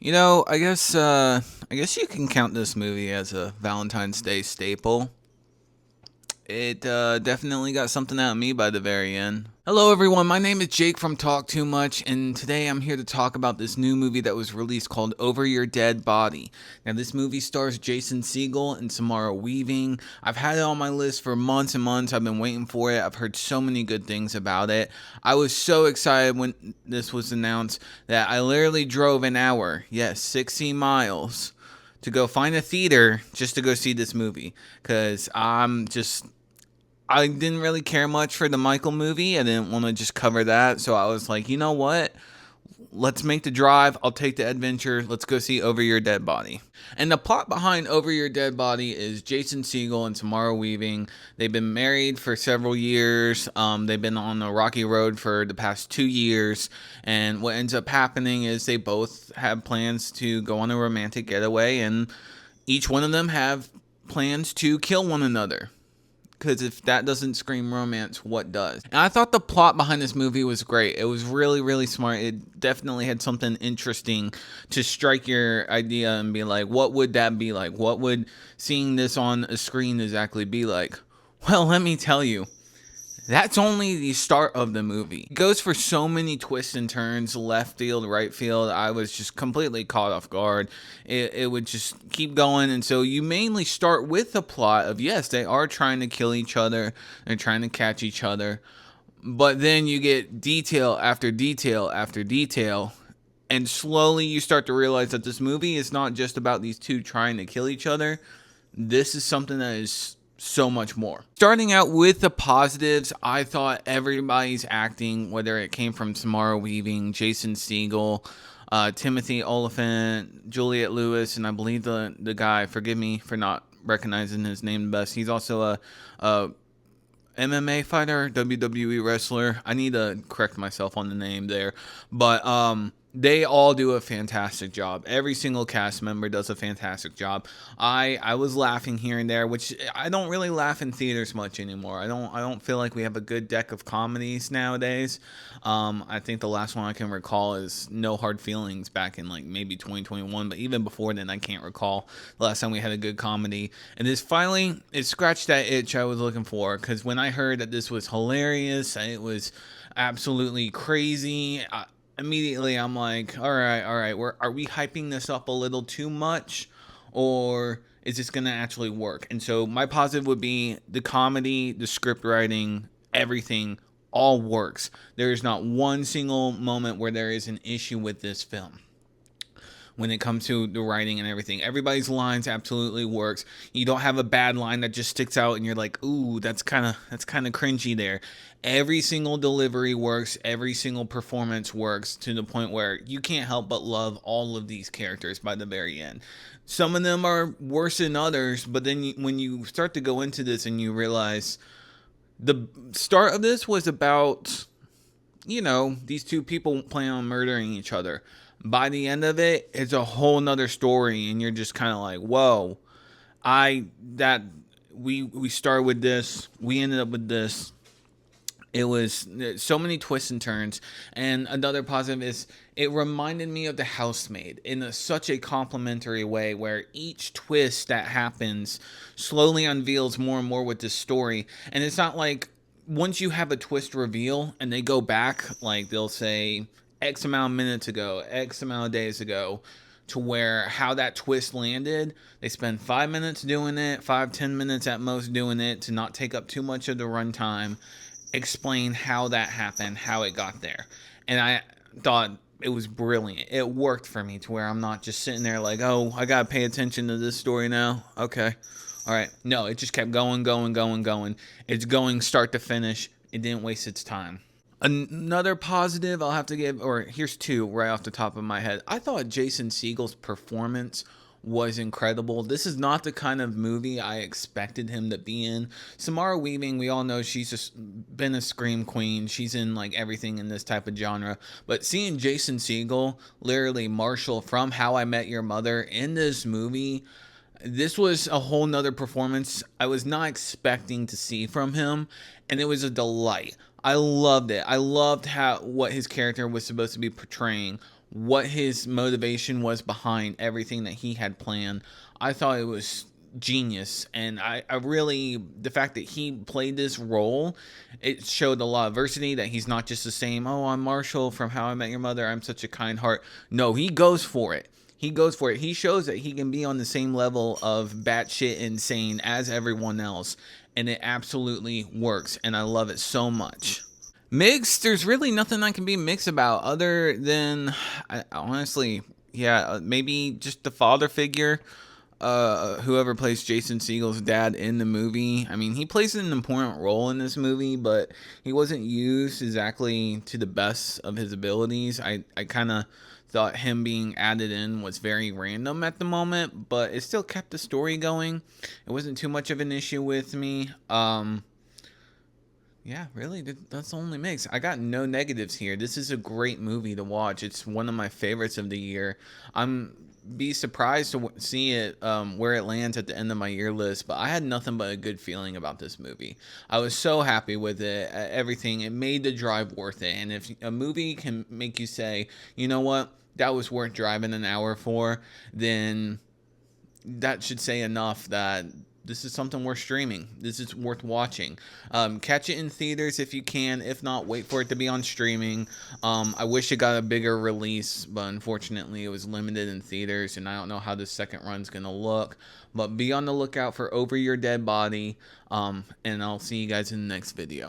I guess you can count this movie as a Valentine's Day staple. It definitely got something out of me by the very end. Hello, everyone. My name is Jake from Talk Too Much, and today I'm here to talk about this new movie that was released called Over Your Dead Body. Now, this movie stars Jason Segel and Samara Weaving. I've had it on my list for months and months. I've been waiting for it. I've heard so many good things about it. I was so excited when this was announced that I literally drove an hour, yes, 60 miles, to go find a theater just to go see this movie because I didn't really care much for the Michael movie. I didn't want to just cover that. So I was like, you know what? Let's make the drive. I'll take the adventure. Let's go see Over Your Dead Body. And the plot behind Over Your Dead Body is Jason Segel and Samara Weaving. They've been married for several years. They've been on a rocky road for the past 2 years. And what ends up happening is they both have plans to go on a romantic getaway. And each one of them have plans to kill one another. Because if that doesn't scream romance, what does? And I thought the plot behind this movie was great. It was really, really smart. It definitely had something interesting to strike your idea and be like, what would that be like? What would seeing this on a screen exactly be like? Well, let me tell you. That's only the start of the movie. It goes for so many twists and turns, left field, right field. I was just completely caught off guard. It would just keep going. And so you mainly start with the plot of, yes, they are trying to kill each other. They're trying to catch each other. But then you get detail after detail after detail. And slowly you start to realize that this movie is not just about these two trying to kill each other. This is something that is so much more. Starting out with the positives, I thought everybody's acting, whether it came from Samara Weaving, Jason Segel, Timothy Oliphant, Juliette Lewis, and I believe the guy, forgive me for not recognizing his name the best, he's also a MMA fighter, WWE wrestler. I need to correct myself on the name there. But they all do a fantastic job. Every single cast member does a fantastic job. I was laughing here and there, which I don't really laugh in theaters much anymore. I don't feel like we have a good deck of comedies nowadays. I think the last one I can recall is No Hard Feelings back in like maybe 2021, but even before then I can't recall the last time we had a good comedy. And this finally it scratched that itch I was looking for, because when I heard that this was hilarious, it was absolutely crazy. Immediately I'm like, all right, are we hyping this up a little too much, or is this gonna actually work? And so my positive would be the comedy, the script writing, everything all works. There is not one single moment where there is an issue with this film when it comes to the writing and everything. Everybody's lines absolutely works. You don't have a bad line that just sticks out and you're like, ooh, that's kind of cringy there. Every single delivery works. Every single performance works to the point where you can't help but love all of these characters by the very end. Some of them are worse than others, but then when you start to go into this and you realize the start of this was about, these two people plan on murdering each other. By the end of it, it's a whole nother story, and you're just kind of like, whoa, we started with this, we ended up with this. It was so many twists and turns. And another positive is it reminded me of The Housemaid in such a complimentary way, where each twist that happens slowly unveils more and more with this story. And it's not like once you have a twist reveal and they go back, like they'll say X amount of minutes ago, X amount of days ago, to where how that twist landed, they spend 5 minutes doing it, 5-10 minutes at most doing it to not take up too much of the runtime, explain how that happened, how it got there. And I thought it was brilliant. It worked for me to where I'm not just sitting there like, oh, I gotta pay attention to this story now. Okay. All right. No, it just kept going. It's going start to finish. It didn't waste its time. Another positive I'll have to give, or here's two right off the top of my head. I thought Jason Segel's performance was incredible. This is not the kind of movie I expected him to be in. Samara Weaving, we all know she's just been a scream queen. She's in like everything in this type of genre. But seeing Jason Segel, literally Marshall from How I Met Your Mother, in this movie, this was a whole nother performance I was not expecting to see from him, and it was a delight. I loved it. I loved what his character was supposed to be portraying. what his motivation was behind everything that he had planned. I thought it was genius, and I really, the fact that he played this role, it showed a lot of diversity, that he's not just the same, oh, I'm Marshall from How I Met Your Mother, I'm such a kind heart. No, he goes for it. He goes for it. He shows that he can be on the same level of batshit insane as everyone else, and it absolutely works, and I love it so much. Mixed, there's really nothing I can be mixed about other than, honestly, yeah, maybe just the father figure. Whoever plays Jason Segel's dad in the movie. I mean, he plays an important role in this movie, but he wasn't used exactly to the best of his abilities. I kind of thought him being added in was very random at the moment, but it still kept the story going. It wasn't too much of an issue with me. Yeah, really, that's the only mix. I got no negatives here. This is a great movie to watch. It's one of my favorites of the year. I'm be surprised to see it where it lands at the end of my year list, but I had nothing but a good feeling about this movie. I was so happy with it, everything. It made the drive worth it. And if a movie can make you say, you know what, that was worth driving an hour for, then that should say enough that this is something worth streaming. This is worth watching. Catch it in theaters if you can. If not, wait for it to be on streaming. I wish it got a bigger release, but unfortunately it was limited in theaters, and I don't know how the second run's going to look. But be on the lookout for Over Your Dead Body, and I'll see you guys in the next video.